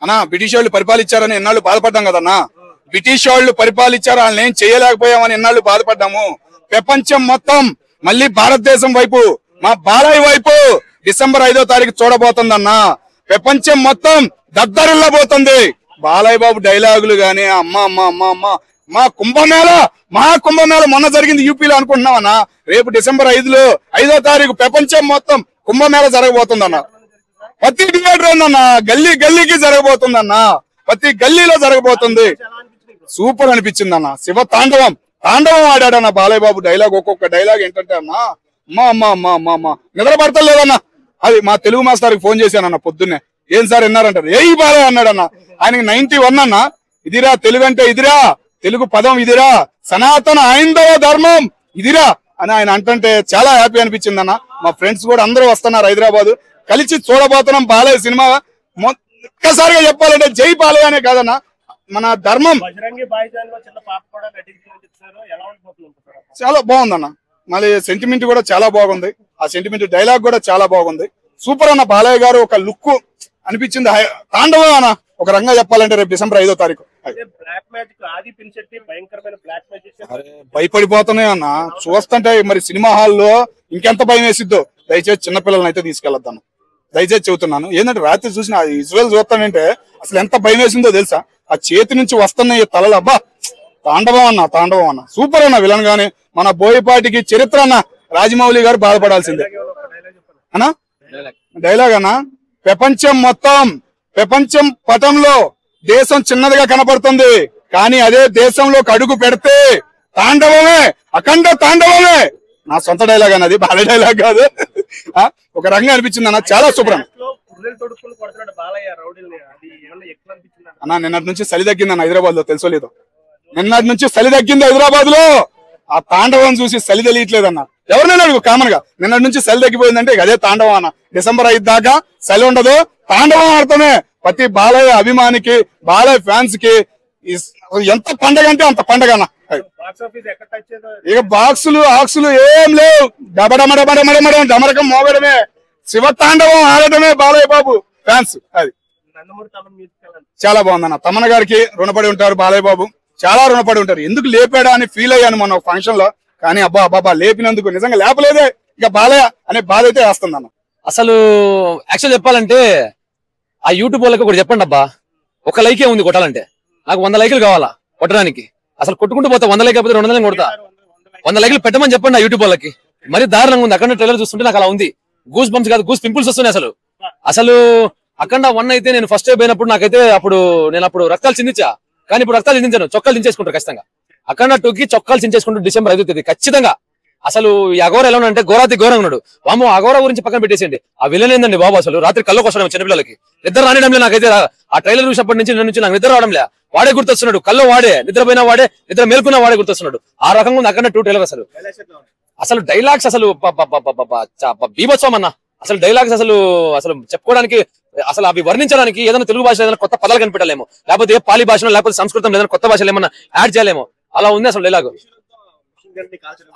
అన్నా బ్రిటిష్ వాళ్ళు పరిపాలించారని ఎన్నాళ్ళు బాధపడ్డాం కదన్నా. బ్రిటిష్ వాళ్ళు పరిపాలించారు, వాళ్ళని ఏం చేయలేకపోయామని ఎన్నాళ్ళు బాధపడ్డాము. ప్రపంచం మొత్తం మళ్ళీ భారతదేశం వైపు, మా బాలయ్య వైపు డిసెంబర్ 5వ తారీఖు చూడబోతుందన్నా. ప్రపంచం మొత్తం దద్దరిల్లా పోతుంది. బాలయ్య బాబు డైలాగులు గాని అమ్మ అమ్మ అమ్మ అమ్మ మా కుంభమేళ మొన్న జరిగింది యూపీలో అనుకుంటున్నామన్నా. రేపు డిసెంబర్ 5వ తారీఖు ప్రపంచం మొత్తం కుంభమేళ జరగబోతుందన్నా. ప్రతి థియేటర్ ఉందన్నా, గల్లీ గల్లీకి జరగబోతుందన్నా, ప్రతి గల్లీలో జరగబోతుంది. సూపర్ అనిపించింది అన్న. శివ తాండవం ఆడాడన్న బాలయ్య బాబు. డైలాగ్ ఒక్కొక్క డైలాగ్ ఏంటంటే అన్నా అమ్మా అమ్మా అమ్మా అమ్మా అమ్మా నిద్ర పడతలేదన్నా. అది మా తెలుగు మాస్టర్కి ఫోన్ చేశానన్న పొద్దున్నే. ఏం సార్ విన్నారంటారు, ఏ బాలయ్య అన్నాడన్న. ఆయనకి 91 అన్న. ఇదిరా తెలుగు అంటే, ఇదిరా తెలుగు పదం, ఇదిరా సనాతన హైందవ ధర్మం, ఇదిరా అని ఆయన అంటుంటే చాలా హ్యాపీ అనిపించింది అన్న. మా ఫ్రెండ్స్ కూడా అందరూ వస్తున్నారు హైదరాబాద్, కలిసి చూడబోతున్నాం బాలయ్య సినిమా. ఒక్కసారిగా చెప్పాలంటే జై బాలయ్య అనే కాదన్న, మన ధర్మం. చాలా బాగుందన్న. మళ్ళీ సెంటిమెంట్ కూడా చాలా బాగుంది. ఆ సెంటిమెంట్ డైలాగ్ కూడా చాలా బాగుంది. సూపర్ అన్న. బాలయ్య గారు ఒక లుక్ అనిపించింది. తాండవం అన్న ఒక రంగా చెప్పాలంటే రేపు డిసెంబర్ 5వ తారీఖు. భయపడిపోతున్నాయి అన్న చూస్తుంటే. మరి సినిమా హాల్లో ఇంకెంత భయం వేసిద్దో. దయచేసి చిన్నపిల్లలని అయితే తీసుకెళ్తాను, దయచేసి చెబుతున్నాను. ఏంటంటే రాత్రి చూసిన విజువల్ చూస్తానంటే అసలు ఎంత భయం వేసిందో తెలుసా. ఆ చేతి నుంచి వస్తున్నాయి తలలు. అబ్బా తాండవం అన్న సూపర్ అన్న. విలన్ గాని మన బోయపాటికి చరిత్ర అన్న. రాజమౌళి గారు బాధపడాల్సిందే అన్నా. డైలాగ్ అన్న, ప్రపంచం పటంలో దేశం చిన్నదిగా కనపడుతుంది, కానీ అదే దేశంలోకి అడుగు పెడితే తాండవమే, అఖండ తాండవమే. నా సొంత డైలాగ్ అన్నది, బాల డైలాగ్ కాదు. ఒక రంగా అనిపించింది అన్న, చాలా సూపర్ అన్న. నిన్నటి నుంచి చలి తగ్గింది అన్న హైదరాబాద్ లో, తెలుసో లేదో. నిన్నటి నుంచి చలి తగ్గింది హైదరాబాద్ లో. ఆ తాండవం చూసి చలి తెలియట్లేదన్న. ఎవరినైనా అడుగు కామన్ గా. నిన్నటి నుంచి చలి తగ్గిపోయిందంటే అదే తాండవం అన్న. డిసెంబర్ 5 దాకా చలి ఉండదు, తాండవం ఆడతామే. ప్రతి బాలయ్య అభిమానికి, బాలయ్య ఫ్యాన్స్ కి ఎంత పండగ అంటే అంత పండగ అన్న. ఇక ఆక్సులు ఏం లేవు. డమరకం మోగడమే, శివ తాండవం ఆడటమే బాలయ్య బాబు ఫ్యాన్స్. అది చాలా బాగుందన్న. తమన్ గారికి రుణపడి ఉంటారు బాలయ్య బాబు, చాలా రుణపడి ఉంటారు. ఎందుకు లేపాడా అని ఫీల్ అయ్యాను మొన్న ఫంక్షన్ లో. కానీ అబ్బా లేపినందుకు నిజంగా లేపలేదే ఇక బాలయ్య అనే బాధ అయితే వేస్తుందన్న. అసలు యాక్చువల్ చెప్పాలంటే ఆ యూట్యూబ్ వాళ్ళకి ఒకటి చెప్పండి అబ్బా. ఒక లైకే ఉంది కొట్టాలంటే, నాకు 100 లైకులు కావాలా కొట్టడానికి. అసలు కొట్టుకుంటూ పోతా, 100 లైక్ అయిపోతే 200 లైక్ కొడతా. 100 లైకులు పెట్టమని చెప్పండి ఆ యూట్యూబ్ వాళ్ళకి. మరి దారుణంగా ఉంది. అక్కడ ట్రైలర్ చూస్తుంటే నాకు అలా ఉంది. గూస్ బంప్స్ కాదు, గూస్ పింపుల్స్ వస్తున్నాయి. అసలు అఖండ 1 అయితే నేను ఫస్ట్ పోయినప్పుడు నాకైతే నేను రక్తాలు చిందించా. కానీ ఇప్పుడు రక్తాలు చిందించాను, చొక్కాలు చించేసుకుంటారు ఖచ్చితంగా. అఖండ 2కి చొక్కాలు చించేసుకుంటూ డిసెంబర్ 5వ తేదీ ఖచ్చితంగా. అసలు ఈ అఘోర ఎలా ఉన్నాడంటే ఘోరాతి ఘోరంగా ఉన్నాడు. వామో అఘోర గురించి పక్కన పెట్టేసేయండి. ఆ విలన్ ఏందండి బాబు. అసలు రాత్రి కళ్ళకు వస్తున్నాడు చిన్నపిల్లలకి. నిద్ర రానిడంలే నాకైతే. ఆ ట్రైలర్ చూసినప్పటి నుంచి నాకు నిద్ర రావడంలే. వాడే గుర్తొస్తున్నాడు. కల్లో వాడే, నిద్రపోయినా వాడే, నిద్ర మేల్కున్నా వాడే గుర్తొస్తున్నాడు. ఆ రకంగా ఉంది అఖండ 2 ట్రైలర్. అసలు డైలాగ్స్ అసలు బీభత్సం అన్న. అసలు డైలాగ్స్ అసలు చెప్పుకోవడానికి, అసలు అవి వర్ణించడానికి ఏదైనా తెలుగు భాషలో ఏదైనా కొత్త పదాలు కనిపెట్టాలేమో, లేకపోతే ఏ పాలి భాషలో లేకపోతే సంస్కృతం ఏదైనా కొత్త భాషలో ఏమన్నా యాడ్ చేయాలేమో. అలా ఉంది అసలు డైలాగ్.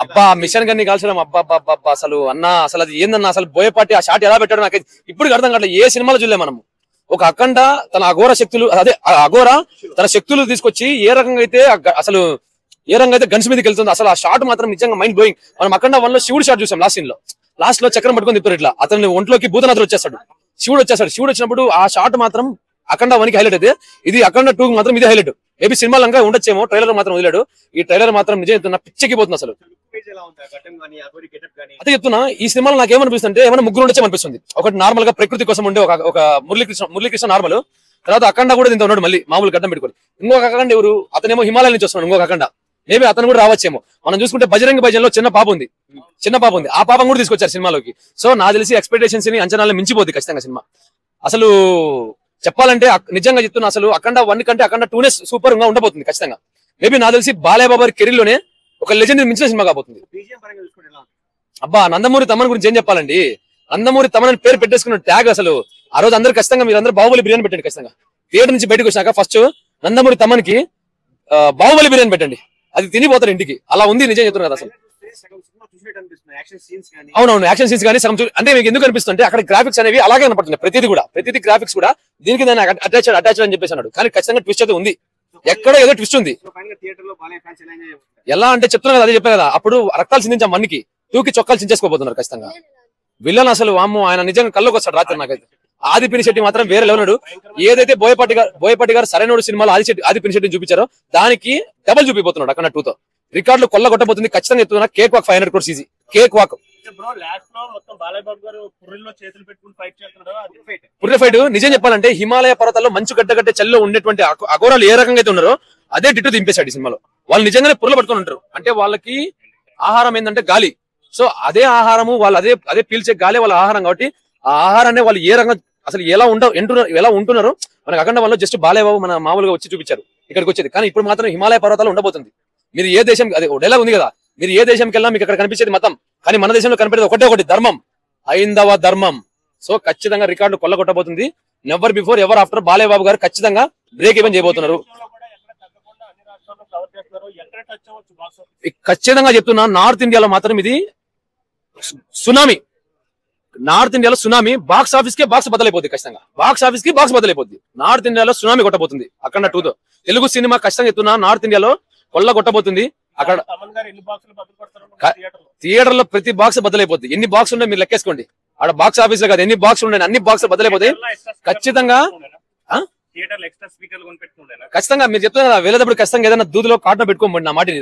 అబ్బా మిషన్ గన్ని కాల్చడం అబ్బా అసలు అన్న, అసలు అది ఏందన్నా. అసలు బోయపాటి ఆ షాట్ ఎలా పెట్టాడు నాకైతే ఇప్పటికి అర్థం కావట్లేదు. ఏ సినిమాలో చూడలే మనము. ఒక అఖండ తన అఘోర శక్తులు, అదే అఘోర తన శక్తులు తీసుకొచ్చి ఏ రకంగా అయితే గన్స్ మీదకి వెళ్తుంది. అసలు ఆ షాట్ మాత్రం నిజంగా మైండ్ బ్లోయింగ్. మనం అఖండ 1లో శివుడు షాట్ చూసాం లాస్ట్ సీన్ లో. లాస్ట్ లో చక్రం పట్టుకొని తిప్పారు ఇట్లా. అతని ఒంట్లోకి భూతనాథుడు వచ్చేస్తాడు, శివుడు వచ్చినప్పుడు ఆ షాట్ మాత్రం అఖండ 1కి హైలైట్ అయితే, ఇది అఖండ 2కి మాత్రం ఇదే హైలైట్. మేబీ సినిమాలు ఇంకా ఉండొచ్చేమో, ట్రైలర్ మాత్రం వదిలాడు. ఈ ట్రైలర్ మాత్రం నిజంగా పిచ్చెక్కిపోతుంది అసలు. అదే చెప్తున్నా, ఈ సినిమాలో నాకు ఏమనిపిస్తుంది అంటే ఏమైనా ముగ్గురు ఉండొచ్చే అనిపిస్తుంది. ఒకటి నార్మల్ గా ప్రకృతి కోసం ఉండే ఒక మురళీకృష్ణ నార్మల్. తర్వాత అఖండ కూడా దీంతో ఉన్నాడు మళ్ళీ మామూలు గడ్డం పెట్టుకొని. ఇంకొక అఖండ ఎవరు, అతనేమో హిమాలయం నుంచి వస్తున్నాడు. ఇంకొక అఖండ మేబీ అతను కూడా రావచ్చేమో. మనం చూసుకుంటే బజరంగి భజన్ లో చిన్న పాప ఉంది. ఆ పాపం కూడా తీసుకొచ్చారు సినిమాలోకి. సో నాకు తెలిసి ఎక్స్పెక్టేషన్స్ ని అంచనాలను మించిపోద్ది ఖచ్చితంగా సినిమా. అసలు చెప్పాలంటే నిజంగా చెప్తున్నా, అసలు అఖండ 1 కంటే అఖండ 2నే సూపర్ గా ఉండబోతుంది ఖచ్చితంగా. మేబీ నాకు తెలిసి బాలయ్య బాబు కెరీర్ లోనే ఒక లెజెండ్ మించిన సినిమా కాబోతుంది. అబ్బా నందమూరి తమన్ గురించి ఏం చెప్పాలండి. నందమూరి తమన్ పేరు పెట్టేసుకున్న ట్యాగ్ అసలు ఆ రోజు అందరు ఖచ్చితంగా మీరందరూ బాహుబలి బిర్యానీ పెట్టండి ఖచ్చితంగా. థియేటర్ నుంచి బయటకు వచ్చినాక ఫస్ట్ నందమూరి తమన్ కి బాహుబలి బిర్యానీ పెట్టండి, అది తినిపోతారు ఇంటికి. అలా ఉంది నిజం చెప్తున్నారు కదా. అసలు అవునవును, యాక్షన్ సీన్స్ కానీ సగం అంటే మీకు ఎందుకు అనిపిస్తుంది అక్కడ గ్రాఫిక్స్ అనేవి అలాగే కనపడుతున్నాయి. ప్రతిదీ గ్రాఫిక్స్ కూడా దీనికి దాన్ని అటాచ్ అని చెప్పేసి అన్నాడు. కానీ ఖచ్చితంగా ట్విస్ట్ అయితే ఉంది, ఎక్కడో ఏదో ట్విస్ట్ ఉంది. ఎలా అంటే చెప్తున్నా కదా, అదే చెప్పా కదా, అప్పుడు రక్తాలు చిందించాం మన్నికి, తూకి చొక్కాలు చించేసుకోబోతున్నారు ఖచ్చితంగా. విలన్ అసలు వామ్మో, ఆయన నిజంగా కళ్ళకి వస్తాడు రాత్రి. నాకైతే ఆది పినిశెట్టి మాత్రం వేరే లెవెల్. ఏదైతే బోయపాటి గారు సరైనోడు సినిమాలో ఆది పినిశెట్టిని చూపించారో దానికి డబల్ చూపిపోతున్నాడు అక్కడ 2తో. రికార్డులు కొల్ల కొట్టబోతుంది ఖచ్చితంగా. ఎత్తున్నా cake walk 500 crores easy cake walk. పుర్రె ఫైట్ నిజం చెప్పాలంటే హిమాలయ పర్వతాల్లో మంచు గడ్డగడ్డ చల్లో ఉండేటువంటి అఘోరాలు ఏ రకంగా అయితే ఉన్నారో అదే డిట్టు దింపేశాడు ఈ సినిమాలో. వాళ్ళు నిజంగానే పుర్రెలు పట్టుకొని ఉంటారు. అంటే వాళ్ళకి ఆహారం ఏంటంటే గాలి. సో అదే ఆహారము, వాళ్ళు అదే పీల్చే గాలి వాళ్ళ ఆహారం. కాబట్టి ఆ ఆహారాన్ని వాళ్ళు ఏ రకంగా అసలు ఎలా ఉంటున్నారో మనకు అఖండ వాళ్ళు జస్ట్ బాలేబాబు మన మామూలుగా వచ్చి చూపించారు ఇక్కడికి వచ్చేది. కానీ ఇప్పుడు మాత్రం హిమాలయ పర్వతాలు ఉండబోతుంది. మీరు ఏ దేశం, అదే డైలాగ్ ఉంది కదా, మీరు ఏ దేశంకి వెళ్ళినా మీకు అక్కడ కనిపించేది మతం, కానీ మన దేశంలో కనిపించేది ఒకటి ధర్మం, హైందవ ధర్మం. సో ఖచ్చితంగా రికార్డు కొల్లగొట్టబోతుంది. Never before ever after Balebabu గారు ఖచ్చితంగా బ్రేక్ ఈవెన్ చేయబోతున్నారు. ఖచ్చితంగా చెప్తున్నా, నార్త్ ఇండియాలో మాత్రం ఇది సునామీ. నార్త్ ఇండియాలో సునామీ, బాక్స్ ఆఫీస్ కే బాక్స్ బదలైపోద్ది. ఖచ్చితంగా బాక్స్ ఆఫీస్ కి బాక్స్ బదలైపోద్ది. నార్త్ ఇండియాలో సునామీ కొట్టబోతుంది అక్కడ 2తో. తెలుగు సినిమా ఖచ్చితంగా చెప్తున్నా నార్త్ ఇండియాలో కొల్ల కొట్టబోతుంది. అక్కడ థియేటర్ లో ప్రతి బాక్స్ బదలైపోద్ది. ఎన్ని బాక్స్ ఉన్నాయి మీరు లెక్కేసుకోండి. ఆడ బాక్స్ ఆఫీస్ లో కాదు, ఎన్ని బాక్స్ ఉన్నాయి అన్ని బాక్స్ బదలైపోతాయి ఖచ్చితంగా. ఖచ్చితంగా మీరు చెప్తున్నారు కదా, వెళ్ళేటప్పుడు ఖచ్చితంగా ఏదైనా దూదులో కాటన్ పెట్టుకోండి. నా మాటిని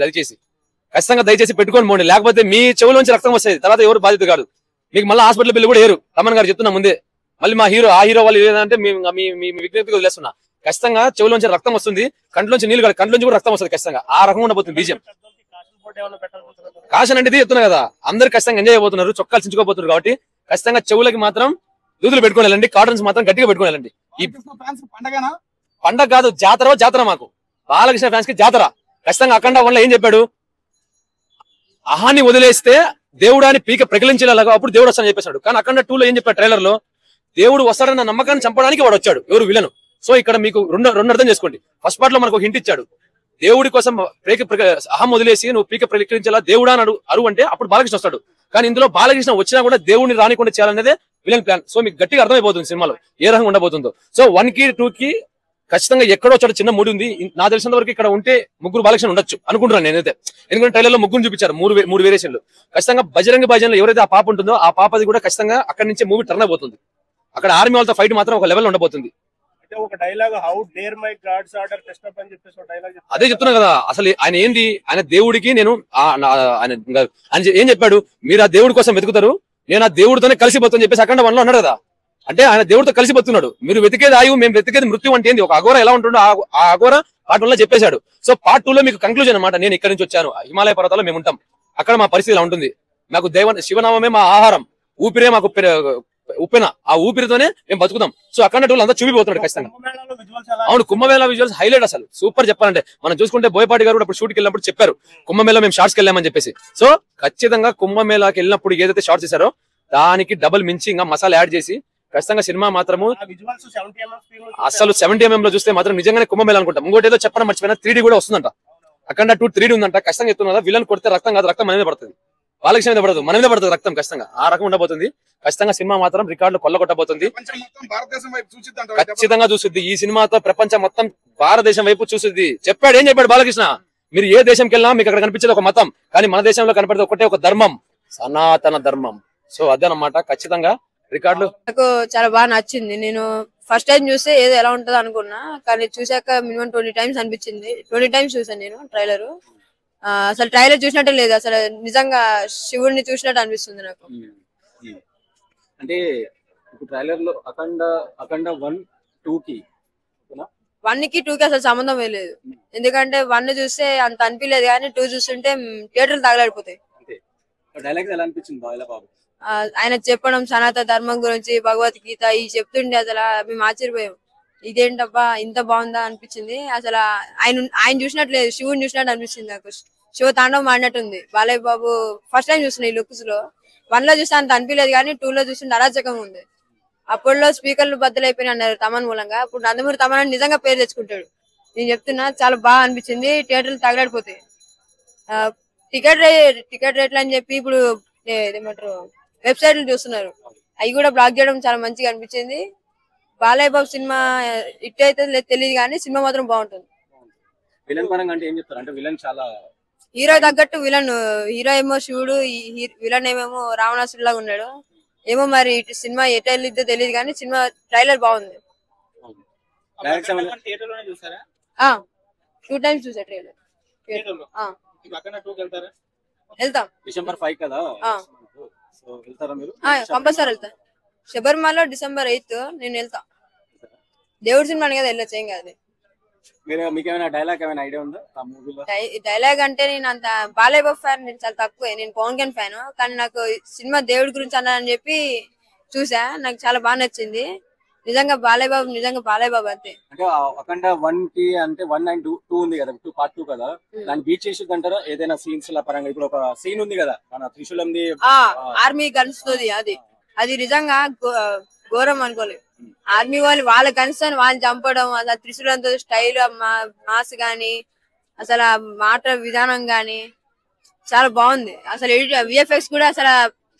దయచేసి పెట్టుకోండి పోండి, లేకపోతే మీ చెవులోంచి రక్తం వస్తుంది. తర్వాత ఎవరు బాధ్యత కాదు. మీకు మళ్ళీ హాస్పిటల్ బిల్లు కూడా ఏరు. రమణ్ గారు చెప్తున్నా ముందే. మళ్ళీ ఆ హీరో వాళ్ళు ఏదంటే మీ విజ్ఞప్తిగా వదిలేస్తున్నా. ఖచ్చితంగా చెవులోంచి రక్తం వస్తుంది, కంట్లోంచి నీళ్ళు కాదు, కంట్లోంచి కూడా రక్తం వస్తుంది. ఖచ్చితంగా ఆ రకంగా ఉండబోతుంది బీజం. కాషన్ అంటే చెప్తున్నా కదా, అందరు ఖచ్చితంగా ఎంజాయ్ అయిపోతున్నారు, చొక్కాలు చించుకోబోతున్నారు. కాబట్టి ఖచ్చితంగా చెవులకి మాత్రం దూదులు పెట్టుకుని వెళ్ళండి, కాటన్స్ మాత్రం గట్టిగా పెట్టుకుని వెళ్ళండి. ఈ పండగ కాదు, జాతర మాకు బాలకృష్ణ ఫ్యాన్స్ కి జాతర. ఖచ్చితంగా అఖండ వల్ల ఏం చెప్పాడు, అహాన్ని వదిలేస్తే దేవుడాన్ని పీక ప్రకలించేలాగా అప్పుడు దేవుడు వస్తాడని చెప్పేశాడు. కానీ అఖండ 2లో ఏం చెప్పాడు ట్రైలర్ లో, దేవుడు వస్తాడన్న నమ్మకాన్ని చంపడానికి వాడు వచ్చాడు, ఎవరు విలను. సో ఇక్కడ మీకు రెండు అర్థం చేసుకోండి. ఫస్ట్ పార్ట్ లో మనకు హింట్ ఇచ్చాడు, దేవుడి కోసం అహం వదిలేసి నువ్వు పీక ప్రకటించేలా దేవుడా అని అరువు అంటే అప్పుడు బాలకృష్ణ వస్తాడు. కానీ ఇందులో బాలకృష్ణ వచ్చినా కూడా దేవుడిని రానికుండా చేయాలనేదే విలన్ ప్లాన్. సో మీకు గట్టిగా అర్థమైపోతుంది సినిమాలో ఏ రకంగా ఉండబోతుందో. సో 1 కి 2 కి ఖచ్చితంగా ఎక్కడో చోట చిన్న మూడు ఉంది. నాకు తెలిసినంత వరకు ఇక్కడ ఉంటే ముగ్గురు బాలకృష్ణ ఉండొచ్చు అనుకుంటున్నాను నేనైతే. ఎందుకంటే ట్రైలర్ లో ముగ్గురు చూపించారు, మూడు వేరియేషన్లు. ఖచ్చితంగా బజరంగ భాజన్లో ఎవరైతే ఆ పాప ఉంటుందో ఆ పాపది కూడా ఖచ్చితంగా అక్కడి నుంచే మూవీ టర్న్ అయిపోతుంది. అక్కడ ఆర్మీ వాళ్ళతో ఫైట్ మాత్రం ఒక లెవెల్ ఉండబోతుంది. ఒక dialogue, how dare my gods order test up అని చెప్పేసి డైలాగ్. అదే చెప్తున్నా కదా, అసలు ఆయన ఏంది, ఆయన దేవుడికి నేను ఆయన ఏం చెప్పాడు, మీరు ఆ దేవుడి కోసం వెతుకుతారు, నేను ఆ దేవుడితోనే కలిసిపోతాను చెప్పేసి అఖండ 1లో అన్నాడు కదా. అంటే ఆయన దేవుడితో కలిసిపోతున్నాడు. మీరు వెతికేది ఆయువు, మేము వెతికేది మృత్యు అంటే ఏంది, ఒక అఘోర ఎలా ఉంటుండో ఆ అఘోర పార్ట్ 1లో చెప్పేశాడు. సో పార్ట్ 2లో మీకు కంక్లూజన్ అనమాట, నేను ఇక్కడ నుంచి వచ్చాను, హిమాలయ పర్వతాల్లో మేము ఉంటాం, అక్కడ మా పరిస్థితి ఇలా ఉంటుంది, మాకు శివనామమే మా ఆహారం, ఊపిరే మాకు ఉప్పెన, ఆ ఊపిరితోనే మేము బతుకుతాం. సో అక్కడ అంతా చూపిపోతున్నాడు ఖచ్చితంగా. అవును, కుంభమేళా విజువల్స్ హైలైట్, అసలు సూపర్. చెప్పాలంటే మనం చూసుకుంటే బోయపాటి గారు అప్పుడు షూట్కి వెళ్ళినప్పుడు చెప్పారు, కుంభమేళా మేము షార్ట్స్కి వెళ్ళామని చెప్పేసి. సో ఖచ్చితంగా కుంభమేళాకి వెళ్ళినప్పుడు ఏదైతే షార్ట్స్ చేశారో దానికి డబుల్ మించి ఇంకా మసాలా యాడ్ చేసి ఖచ్చితంగా సినిమా మాత్రము అసలు 70 mm లో చూస్తే మాత్రం నిజంగానే కుంభమేళా అనుకుంటాం. ఇంకోటి ఏదో చెప్పడం మర్చిపోయినా 3D కూడా వస్తుందంట, అక్కడ 3D ఉందంట. ఖచ్చితంగా చెప్తున్నా, విలన్ కొడితే రక్తం కాదు, రక్తం మన మీద పడుతుంది, బాలకృష్ణ మీద పడదు, మన మీద పడుతుంది రక్తం. ఖచ్చితంగా ఆ రకం ఉండబోతుంది. ఖచ్చితంగా సినిమా మాత్రం రికార్డులు కొల్లగొట్టబోతుంది. ఖచ్చితంగా చూస్తుంది ఈ సినిమాతో ప్రపంచం మొత్తం భారతదేశం వైపు చూస్తుంది. చెప్పాడు, ఏం చెప్పాడు బాలకృష్ణ, మీరు ఏ దేశంకి వెళ్ళినా మీకు అక్కడ కనిపించేది ఒక మతం, కానీ మన దేశంలో కనపడేది ఒకటే ఒక ధర్మం, సనాతన ధర్మం. సో అదేనమాట ఖచ్చితంగా రికార్డులు. నాకు చాలా బాగా నచ్చింది. నేను ఫస్ట్ టైం చూస్తే ఏదో ఎలా ఉంటదో అనుకున్నా, కానీ చూసాక మినిమం 20 times అనిపించింది. 20 times చూసాను నేను ట్రైలర్. అసలు ట్రైలర్ చూసినట్టే లేదు, అసలు నిజంగా శివుడిని చూసినట్టు అనిపిస్తుంది నాకు. అంటే ట్రైలర్ లో అఖండ 1, 2 కి 1 కి 2 కి అసలు సంబంధం లేదు. ఎందుకంటే 1 చూస్తే అంత అనిపించలేదు, కానీ 2 చూస్తుంటే థియేటర్లు తగలాడిపోతాయి. డైలాగ్స్ ఎలా అనిపించింది బాబు? ఆయన చెప్పడం సనాతన ధర్మం గురించి, భగవద్గీత ఈ చెప్తుండే అసలు మేము ఆశ్చర్యపోయాం. ఇదేంటబ్బా ఇంత బాగుందా అనిపించింది. అసలు ఆయన చూసినట్లేదు, శివుని చూసినట్టు అనిపిస్తుంది నాకు. శివ తాండవం ఆడినట్టుంది బాలయ్య బాబు. ఫస్ట్ టైం చూస్తున్నా ఈ లుక్స్ లో. 1లో చూస్తే అంత అనిపించలేదు, కానీ 2లో చూస్తుంటే అరాచకంగా ఉంది. అప్పుడులో స్పీకర్లు బద్దలైపోయినాయి అన్నారు తమన్ మూలంగా. ఇప్పుడు నందమూరి తమన్ అని నిజంగా పేరు తెచ్చుకుంటాడు. నేను చెప్తున్నా, చాలా బాగా అనిపించింది. థియేటర్లు తగలాడిపోతాయి. టికెట్ రేట్లు అని చెప్పి ఇప్పుడు ఏమంటారు వెబ్సైట్లు చూస్తున్నారు. అవి కూడా బ్లాక్ చేయడం చాలా మంచిగా అనిపించింది. బాలయ్య బాబు సినిమా హిట్ అయితే తెలియదు కానీ సినిమా మాత్రం బాగుంటుంది. విలన్ పరంగా అంటే ఏం చెప్తారు? అంటే విలన్ చాలా హీరో తగ్గట్టు విలన్, హీరో ఏమో శివుడు, విలన్ ఏమేమో రావణాసుడు లాగా ఉన్నాడు. ఏమో మరి సినిమా ఎటు వెళ్ళిద్దో తెలియదు కానీ సినిమా ట్రైలర్ బాగుంది. థియేటర్ లోనే చూసారా? 2 times చూసా ట్రైలర్. వెళ్తాం December 5 కదా, సో వెళ్తారా మీరు? కంపల్సరీ వెళ్తా. శబరిమల December 8 నేను వెళ్తా. దేవుడి సినిమా కదా, వెళ్ళొచ్చు, ఏం కాదు. మీకు ఏమైనా డైలాగ్ ఏమైనా ఐడియా ఉందా ఆ మూవీలో? డైలాగ్ అంటే నేను అంత బాలయ్య బాబు ఫ్యాన్, నేను చాలా తక్కువ. నేను పవన్ కళ్యాణ్ ఫ్యాన్, కానీ నాకు సినిమా దేవుడి గురించి అన్నారని చెప్పి చూసా. నాకు చాలా బాగా నచ్చింది. నిజంగా బాలయ్య బాబు అంతే. అంటే అఖండ 1 కి అంటే 1 and 2 ఉంది కదా, part 2 కదా, దాన్ని బీట్ చేసి అంటారా? ఏదైనా సీన్స్ ల పరంగా ఇప్పుడు ఒక సీన్ ఉంది కదా మన త్రిశూలంది, ఆర్మీ గన్స్ తోది, అది నిజంగా ఘోరం అనుకోలేదు. ఆర్మీ వాళ్ళ గన్స్ అని వాళ్ళు చంపడం, అసలు త్రిశూలంతో స్టైల్, మాస్ గాని, అసలు మాట విధానం గాని చాలా బాగుంది. అసలు విఎఫ్ఎక్స్ కూడా అసలు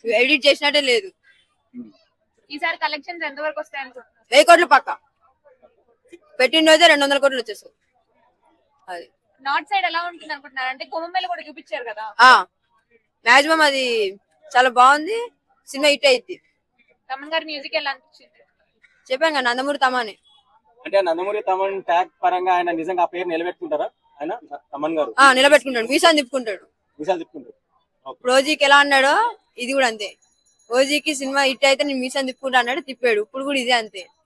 ఎడిట్ చేసినట్టే లేదు. ఈసారి కలెక్షన్స్ ఎంత వరకు వస్తాయి అనుకుంటున్నారు? 1000 కోట్లు పక్క. పెట్టిన రోజే 200 కోట్లు వచ్చేస్తుంది. అది నార్త్ సైడ్ ఎలా ఉంటుంది అనుకుంటున్నారు? అంటే కుంభమేళ కూడా చూపించారు కదా, మాక్సిమం అది చాలా బాగుంది. సినిమా హిట్ అయింది. తమన్ గారి మ్యూజిక్ ఎలా అనిపించింది? చెప్పాం కదా, నందమూరి తమని. అంటే నందమూరి తమన్ ట్యాగ్ పరంగా ఆయన నిజంగా ఆ పేరు నిలబెట్టుకుంటారా? ఆయన తమన్ గారు నిలబెట్టుకుంటాడు, మీసాన్ని తిప్పుకుంటాడు. విశాల్ తిప్పుకుంటారు. రోజీకి ఎలా అన్నాడో ఇది కూడా అంతే. ఓజీకి సినిమా హిట్ అయితే నేను మీసాన్ని తిప్పుకుంటా అన్నాడు, తిప్పాడు. ఇప్పుడు కూడా ఇదే అంతే.